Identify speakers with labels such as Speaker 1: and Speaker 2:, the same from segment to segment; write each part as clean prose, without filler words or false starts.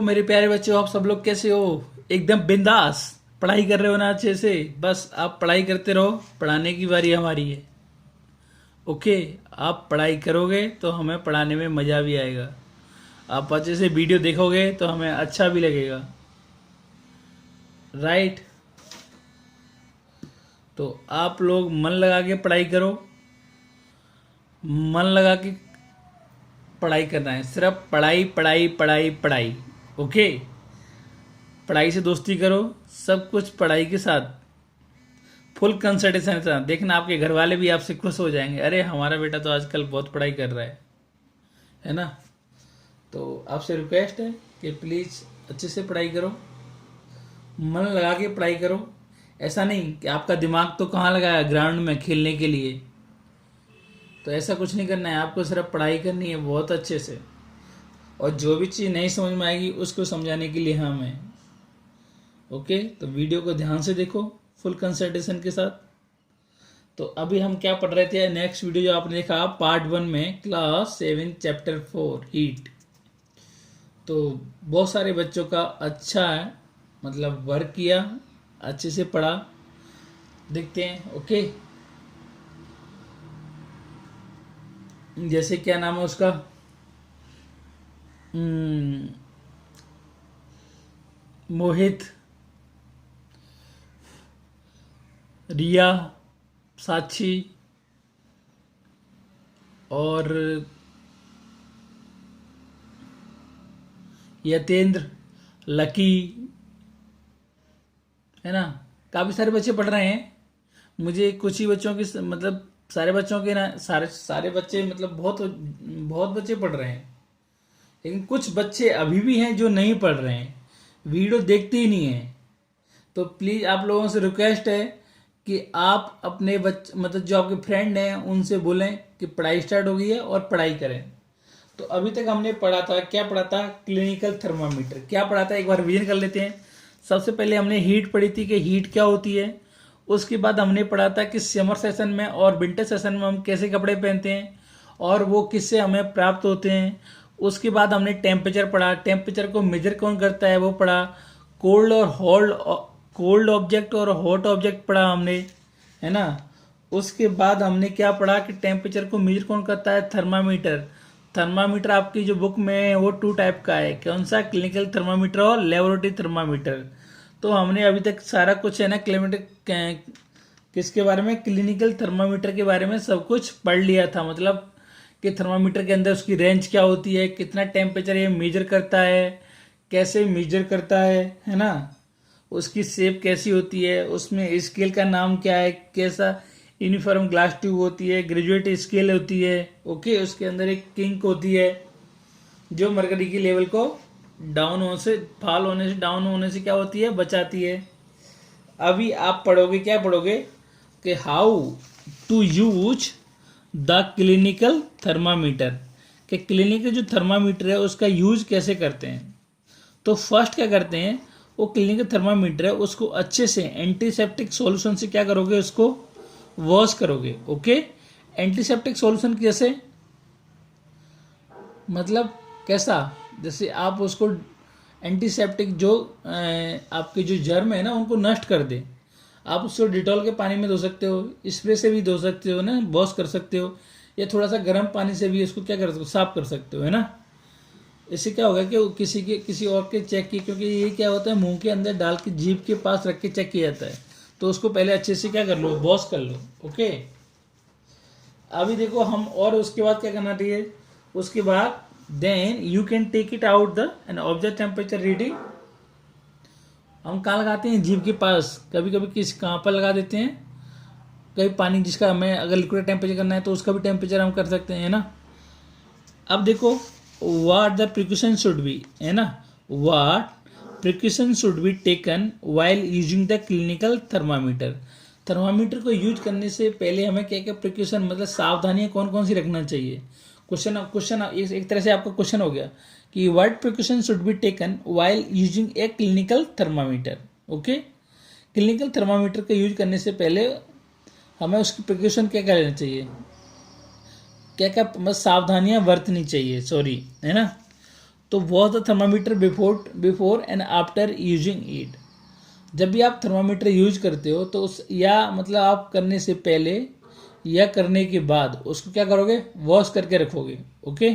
Speaker 1: मेरे प्यारे बच्चों, आप सब लोग कैसे हो? एकदम बिंदास पढ़ाई कर रहे हो ना अच्छे से? बस आप पढ़ाई करते रहो, पढ़ाने की बारी हमारी है। ओके। आप पढ़ाई करोगे तो हमें पढ़ाने में मज़ा भी आएगा। आप अच्छे से वीडियो देखोगे तो हमें अच्छा भी लगेगा, राइट? तो आप लोग मन लगा के पढ़ाई करो। मन लगा के पढ़ाई करना है, सिर्फ पढ़ाई पढ़ाई पढ़ाई पढ़ाई। ओके। पढ़ाई से दोस्ती करो, सब कुछ पढ़ाई के साथ, फुल कंसंट्रेशन के साथ। देखना आपके घर वाले भी आपसे खुश हो जाएंगे, अरे हमारा बेटा तो आजकल बहुत पढ़ाई कर रहा है ना? तो आपसे रिक्वेस्ट है कि प्लीज़ अच्छे से पढ़ाई करो, मन लगा के पढ़ाई करो। ऐसा नहीं कि आपका दिमाग तो कहाँ लगाया ग्राउंड में खेलने के लिए, तो ऐसा कुछ नहीं करना है। आपको सिर्फ पढ़ाई करनी है बहुत अच्छे से, और जो भी चीज़ नहीं समझ में आएगी उसको समझाने के लिए हम हैं। ओके, तो वीडियो को ध्यान से देखो, फुल कंसंट्रेशन के साथ। तो अभी हम क्या पढ़ रहे थे? नेक्स्ट वीडियो जो आपने देखा पार्ट 1 में, क्लास 7 चैप्टर 4 हीट। तो बहुत सारे बच्चों का अच्छा है, मतलब वर्क किया, अच्छे से पढ़ा। देखते हैं। ओके, जैसे क्या नाम है उसका, मोहित, रिया, साक्षी और यतेंद्र, लकी, है ना? काफ़ी सारे बच्चे पढ़ रहे हैं। मुझे कुछ ही बच्चों की, मतलब सारे बच्चों के ना, सारे सारे बच्चे, मतलब बहुत बहुत बच्चे पढ़ रहे हैं। लेकिन कुछ बच्चे अभी भी हैं जो नहीं पढ़ रहे हैं, वीडियो देखते ही नहीं हैं। तो प्लीज़ आप लोगों से रिक्वेस्ट है कि आप अपने मतलब जो आपके फ्रेंड हैं उनसे बोलें कि पढ़ाई स्टार्ट हो गई है और पढ़ाई करें। तो अभी तक हमने पढ़ा था, क्या पढ़ा था? Clinical thermometer. क्या पढ़ा था, एक बार रिवीजन कर लेते हैं। सबसे पहले हमने हीट पढ़ी थी कि हीट क्या होती है। उसके बाद हमने पढ़ा था कि समर सेशन में और विंटर सेशन में हम कैसे कपड़े पहनते हैं और वो किससे हमें प्राप्त होते हैं। उसके बाद हमने टेम्परेचर पढ़ा, टेम्परेचर को मेजर कौन करता है वो पढ़ा। कोल्ड और कोल्ड ऑब्जेक्ट और हॉट ऑब्जेक्ट पढ़ा हमने, है ना? उसके बाद हमने क्या पढ़ा कि टेम्परेचर को मेजर कौन करता है? थर्मामीटर। थर्मामीटर आपकी जो बुक में है वो 2 टाइप का है। कौन सा? क्लिनिकल थर्मामीटर और लेबोरेटरी थर्मामीटर। तो हमने अभी तक सारा कुछ है ना किसके बारे में? क्लिनिकल थर्मामीटर के बारे में सब कुछ पढ़ लिया था। मतलब कि थर्मामीटर के अंदर उसकी रेंज क्या होती है, कितना टेम्परेचर ये मेजर करता है, कैसे मेजर करता है ना? उसकी शेप कैसी होती है, उसमें स्केल का नाम क्या है, कैसा यूनिफॉर्म ग्लास ट्यूब होती है, ग्रेजुएट स्केल होती है। ओके, उसके अंदर एक किंक होती है जो मरकरी की लेवल को डाउन होने से, फॉल होने से, डाउन होने से क्या होती है? बचाती है। अभी आप पढ़ोगे, क्या पढ़ोगे कि how to use the clinical thermometer, कि क्लिनिकल जो थर्मामीटर है उसका यूज कैसे करते हैं। तो फर्स्ट क्या करते हैं, वो क्लिनिकल थर्मामीटर है उसको अच्छे से एंटीसेप्टिक सॉल्यूशन से क्या करोगे? उसको वॉश करोगे। ओके, एंटीसेप्टिक सॉल्यूशन कैसे, मतलब कैसा? जैसे आप उसको एंटीसेप्टिक जो आपके जो जर्म है ना उनको नष्ट कर दे। आप उसको डिटॉल के पानी में धो सकते हो, स्प्रे से भी धो सकते हो ना, वॉश कर सकते हो, या थोड़ा सा गर्म पानी से भी उसको क्या कर सकते हो? साफ कर सकते हो, है ना? इससे क्या होगा कि किसी और के चेक की, क्योंकि ये क्या होता है मुंह के अंदर डाल के जीभ के पास रख के चेक किया जाता है, तो उसको पहले अच्छे से क्या कर लो? वॉश कर लो। ओके, अभी देखो हम, और उसके बाद क्या करना चाहिए? उसके बाद then you can take it out the and observe temperature reading. हम कहाँ लगाते हैं? जीभ के पास। कभी कभी कहाँ पर लगा देते हैं? कहीं पानी जिसका हमें अगर लिक्विड टेम्परेचर करना है तो उसका भी टेम्परेचर हम कर सकते हैं ना। अब देखो what the precaution should be, है ना? what precaution should be taken while using the clinical thermometer। Thermometer को यूज करने से पहले हमें क्या क्या प्रिकॉशन, मतलब सावधानियां कौन कौन सी रखना चाहिए। क्वेश्चन एक तरह से आपका क्वेश्चन हो गया कि what precaution should be taken while using a clinical thermometer. Okay, clinical thermometer का यूज करने से पहले हमें उसकी प्रिकॉशन क्या क्या लेना चाहिए, क्या क्या मतलब सावधानियां बरतनी चाहिए, सॉरी, है ना? तो wash the thermometer before and after using it. जब भी आप थर्मामीटर यूज करते हो तो उस या मतलब आप करने से पहले या करने के बाद उसको क्या करोगे, वॉश करके रखोगे। ओके,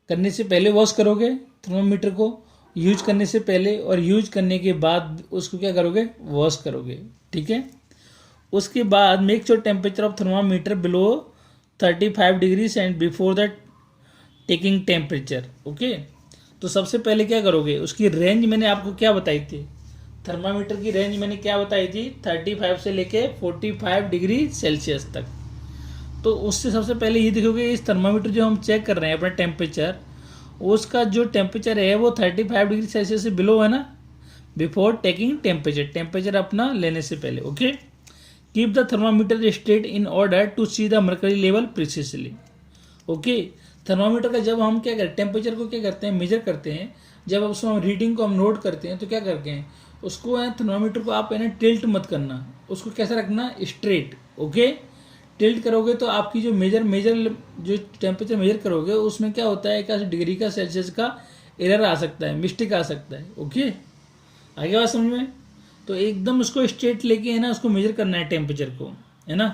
Speaker 1: करने से पहले वॉश करोगे थर्मामीटर को, यूज करने से पहले, और यूज करने के बाद उसको क्या करोगे, वॉश करोगे। ठीक है। उसके बाद make sure temperature of thermometer below 35 degree and before the taking temperature. Okay, तो सबसे पहले क्या करोगे, उसकी रेंज मैंने आपको क्या बताई थी, थर्मामीटर की रेंज मैंने क्या बताई थी, 35 से लेके 45 डिग्री सेल्सियस तक। तो उससे सबसे पहले ये देखोगे इस थर्मामीटर जो हम चेक कर रहे हैं अपना टेम्परेचर, उसका जो टेम्परेचर है वो 35 डिग्री सेल्सियस से बिलो है ना, बिफोर टेकिंग टेम्परेचर अपना लेने से पहले। Okay, keep the thermometer straight in order to see the mercury level precisely. Okay, thermometer का जब हम क्या करते हैं, टेम्परेचर को क्या करते हैं, मेजर करते हैं, जब उसको हम रीडिंग को हम नोट करते हैं तो क्या करते हैं, उसको है थर्मामीटर को आप है ना टिल्ट मत करना, उसको कैसा रखना, स्ट्रेट। ओके, टिल्ट करोगे तो आपकी जो मेजर जो टेम्परेचर मेजर करोगे उसमें क्या होता है, 1 डिग्री का सेल्सियस का एरर आ सकता है, मिस्टेक आ सकता है। ओके, आगे बात समझ में। तो एकदम उसको स्ट्रेट लेके है ना उसको मेजर करना है टेम्परेचर को, है ना।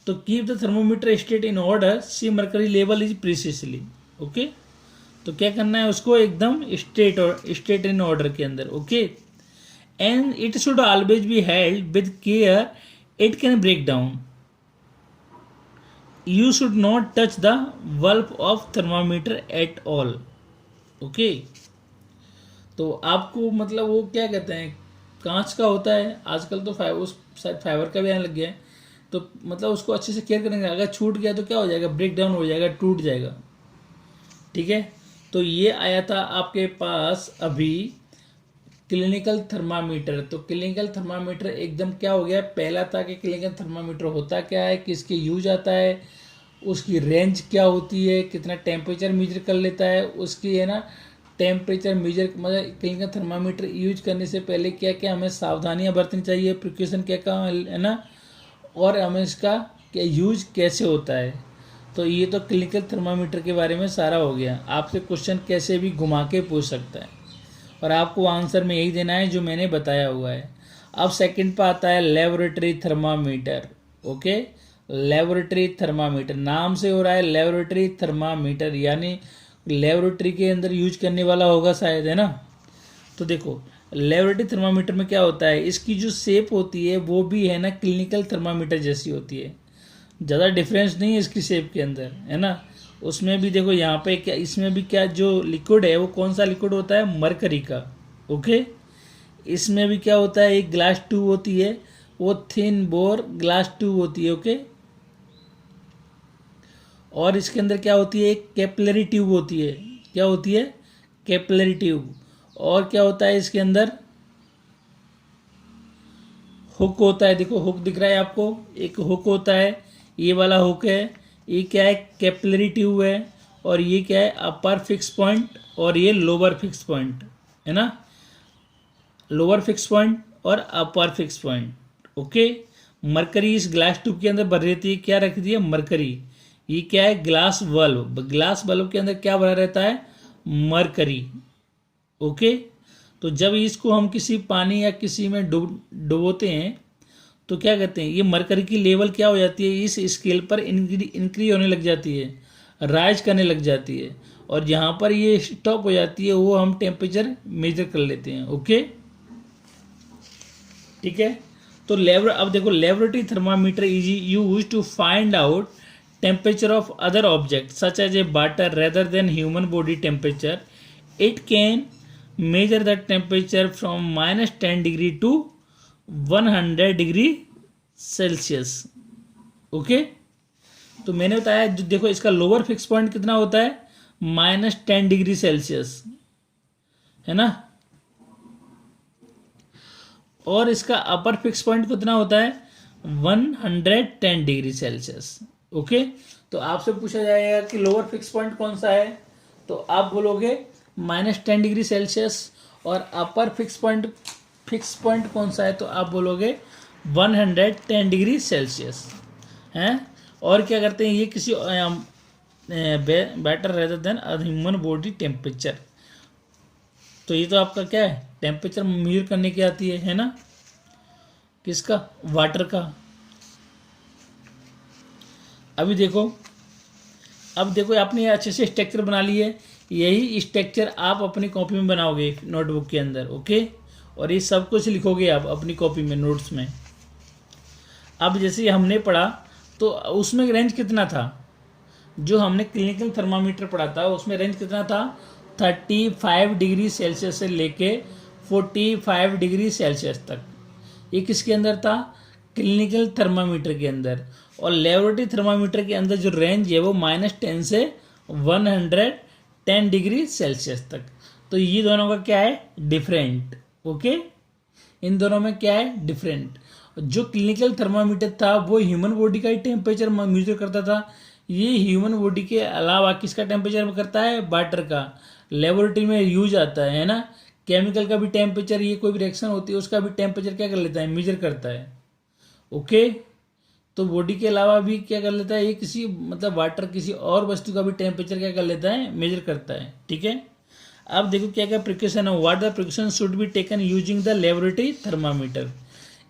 Speaker 1: तो keep the thermometer straight in order, see mercury level is precisely. Okay, तो क्या करना है उसको एकदम स्ट्रेट इन ऑर्डर के अंदर। Okay, and it should always be held with care, it can break down. You should not touch the bulb of thermometer at all. Okay, तो आपको मतलब वो क्या कहते हैं, कांच का होता है, आजकल तो शायद फाइबर का भी आने लग गया है, तो मतलब उसको अच्छे से केयर करेंगे, अगर छूट गया तो क्या हो जाएगा, ब्रेक डाउन हो जाएगा, टूट जाएगा। ठीक है, तो ये आया था आपके पास अभी क्लिनिकल थर्मामीटर। तो क्लिनिकल थर्मामीटर एकदम क्या हो गया, पहला था कि क्लिनिकल थर्मामीटर होता क्या है, किसके यूज आता है, उसकी रेंज क्या होती है, कितना टेम्परेचर मेजर कर लेता है, उसकी है ना टेम्परेचर मेजर मतलब क्लिनिकल थर्मामीटर यूज करने से पहले क्या क्या हमें सावधानियां बरतनी चाहिए, प्रिकॉशन क्या क्या है ना, और हमें इसका क्या यूज कैसे होता है। तो ये तो क्लिनिकल थर्मामीटर के बारे में सारा हो गया। आपसे क्वेश्चन कैसे भी घुमा के पूछ सकता है और आपको आंसर में यही देना है जो मैंने बताया हुआ है। अब सेकंड पे आता है laboratory thermometer. Okay, laboratory thermometer नाम से हो रहा है लेबोरेटरी थर्मामीटर, यानी लेबोरेटरी के अंदर यूज करने वाला होगा शायद, है ना। तो देखो लेबोरेटरी थर्मामीटर में क्या होता है, इसकी जो शेप होती है वो भी है ना क्लिनिकल थर्मामीटर जैसी होती है, ज़्यादा डिफरेंस नहीं है इसकी शेप के अंदर, है ना। उसमें भी देखो यहाँ पे क्या, इसमें भी क्या जो लिक्विड है वो कौन सा लिक्विड होता है, मरकरी का। ओके, इसमें भी क्या होता है, एक ग्लास ट्यूब होती है, वो थिन बोर ग्लास ट्यूब होती है। ओके, और इसके अंदर क्या होती है, एक कैपिलरी ट्यूब होती है। क्या होती है, कैपिलरी ट्यूब। और क्या होता है इसके अंदर, हुक होता है, देखो हुक दिख रहा है आपको, एक हुक होता है, ये वाला हुक है, ये क्या है, कैपिलरी ट्यूब है, और ये क्या है, अपर फिक्स पॉइंट और ये लोअर फिक्स पॉइंट, है ना, लोअर फिक्स पॉइंट और upper fix point. Okay, mercury इस ग्लास ट्यूब के अंदर भर रहती है, क्या रख दी है, मरकरी। ये क्या है, ग्लास बल्ब, ग्लास बल्ब के अंदर क्या भरा रहता है, मरकरी। ओके, तो जब इसको हम किसी पानी या किसी में डुबोते हैं तो क्या कहते हैं, ये मरकरी की लेवल क्या हो जाती है, इस स्केल पर इंक्रीज होने लग जाती है, राइज करने लग जाती है, और जहाँ पर ये स्टॉप हो जाती है वो हम टेम्परेचर मेजर कर लेते हैं। ओके, ठीक है। तो अब देखो laboratory thermometer is use to find out temperature of other objects such as a water rather than human body temperature. It can measure the temperature from -10 degree to 100 degree Celsius. Okay, तो मैंने बताया जो देखो इसका lower fix point कितना होता है, -10 degree Celsius, है ना, और इसका अपर फिक्स पॉइंट कितना होता है, 110 डिग्री सेल्सियस। ओके, तो आपसे पूछा जाएगा कि लोअर फिक्स पॉइंट कौन सा है, तो आप बोलोगे -10 डिग्री सेल्सियस, और अपर फिक्स पॉइंट कौन सा है, तो आप बोलोगे 110 डिग्री सेल्सियस, हैं। और क्या करते हैं, ये किसी better rather than human body temperature. तो ये तो आपका क्या है, टेम्परेचर मेजर करने की आती है ना, किसका, वाटर का। अभी देखो, अब देखो आपने अच्छे से स्ट्रक्चर बना ली है, यही स्ट्रक्चर आप अपनी कॉपी में बनाओगे नोटबुक के अंदर, ओके। और ये सब कुछ लिखोगे आप अपनी कॉपी में, नोट्स में। अब जैसे हमने पढ़ा तो उसमें रेंज कितना था, जो हमने क्लिनिकल थर्मामीटर पढ़ा था उसमें रेंज कितना था, 35 डिग्री सेल्सियस से लेके 45 डिग्री सेल्सियस तक। ये किसके अंदर था, क्लिनिकल थर्मामीटर के अंदर। और लेबोरेटरी थर्मामीटर के अंदर जो रेंज है वो -10 से 110 डिग्री सेल्सियस तक। तो ये दोनों का क्या है, डिफरेंट, ओके। इन दोनों में क्या है, डिफरेंट। जो क्लिनिकल थर्मामीटर था वो ह्यूमन बॉडी का ही टेम्परेचर मेजर करता था, ये ह्यूमन बॉडी के अलावा किसका टेम्परेचर करता है, वाटर का। लेबोरेटरी में यूज आता है ना, केमिकल का भी टेम्परेचर, ये कोई भी रिएक्शन होती है उसका भी टेम्परेचर क्या कर लेता है, मेजर करता है, ओके। तो बॉडी के अलावा भी क्या कर लेता है ये, किसी मतलब वाटर किसी और वस्तु का भी टेम्परेचर क्या कर लेता है, मेजर करता है, ठीक है। अब देखो क्या क्या प्रिकॉशन है, what the precaution should be taken using the laboratory thermometer.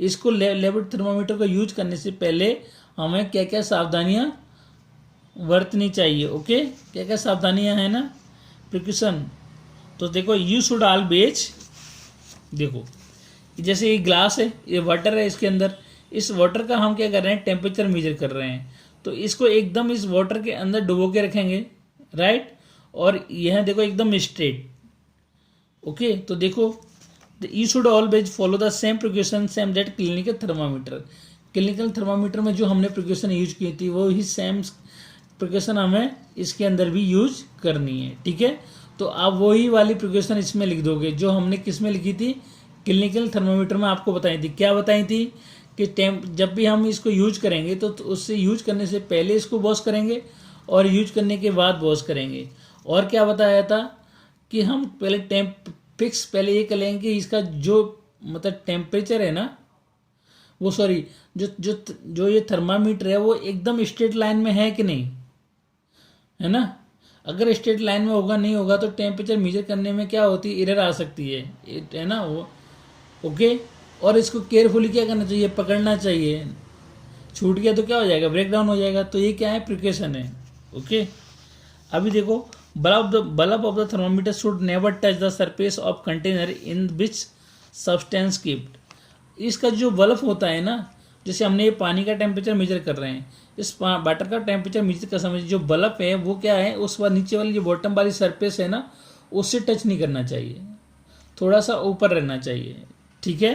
Speaker 1: इसको लेबोरेटरी थर्मामीटर को यूज करने से पहले हमें क्या क्या सावधानियां बरतनी चाहिए, ओके। क्या क्या सावधानियां हैं ना, प्रिकॉशन। तो देखो, यू शुड ऑलवेज, देखो जैसे ये ग्लास है, ये वाटर है, इसके अंदर इस वाटर का हम क्या कर रहे हैं, टेम्परेचर मेजर कर रहे हैं। तो इसको एकदम इस वाटर के अंदर डुबो के रखेंगे, राइट। और यह देखो एकदम स्ट्रेट, ओके। तो देखो, you should always follow the same precaution same that clinical thermometer. Clinical thermometer में जो हमने प्रिकॉशन यूज की थी वो ही सेम प्रिकॉशन हमें इसके अंदर भी यूज करनी है, ठीक है। तो आप वही वाली प्रिकॉशन इसमें लिख दोगे जो हमने किस में लिखी थी, क्लिनिकल थर्मामीटर में आपको बताई थी। क्या बताई थी कि जब भी हम इसको यूज करेंगे तो उससे यूज करने से पहले इसको वॉश करेंगे और यूज करने के बाद वॉश करेंगे। और क्या बताया था कि हम पहले फिक्स पहले ये कर लेंगे कि इसका जो मतलब टेम्परेचर है ना, वो सॉरी जो जो जो ये थर्मामीटर है वो एकदम स्ट्रेट लाइन में है कि नहीं, है ना। अगर स्ट्रेट लाइन में होगा नहीं होगा तो टेम्परेचर मेजर करने में क्या होती है, एरर आ सकती है ना वो, ओके। और इसको केयरफुली क्या करना चाहिए, पकड़ना चाहिए, छूट गया तो क्या हो जाएगा, ब्रेक डाउन हो जाएगा। तो ये क्या है, प्रिकॉशन है, ओके। अभी देखो, bulb of the thermometer should never touch the surface of container in which substance keeped. इसका जो बल्ब होता है ना, जैसे हमने ये पानी का टेम्परेचर मेजर कर रहे हैं, इस वाटर का टेम्परेचर मेजर कर समझ, जो बल्ब है वो क्या है, उस बार नीचे वाली जो बॉटम वाली सरफेस है ना, उससे टच नहीं करना चाहिए, थोड़ा सा ऊपर रहना चाहिए, ठीक है।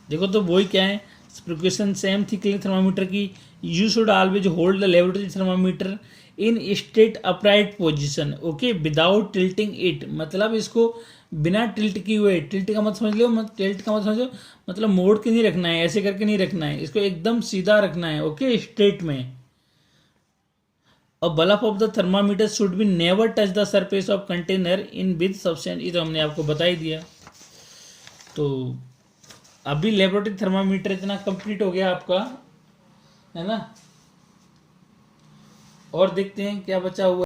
Speaker 1: देखो, तो वही क्या है, प्रिकॉशन सेम थी क्लिनिकल थर्मामीटर की। You should always hold the laboratory thermometer in straight upright position, okay, without tilting it. मतलब इसको बिना टिल्ट की हुए, टिल्ट का मत समझ लो, टिल्ट का मत समझो, मतलब मोड़ के नहीं रखना है, ऐसे करके नहीं रखना है, इसको एकदम सीधा रखना है, ओके, स्ट्रेट में। और bulb of the thermometer should be never touch the surface of container in with substance. ये तो हमने आपको बता ही दिया। तो अभी लेबोरेटरी थर्मामीटर इतना कंप्लीट हो गया आपका, है ना। और देखते हैं क्या बचा हुआ।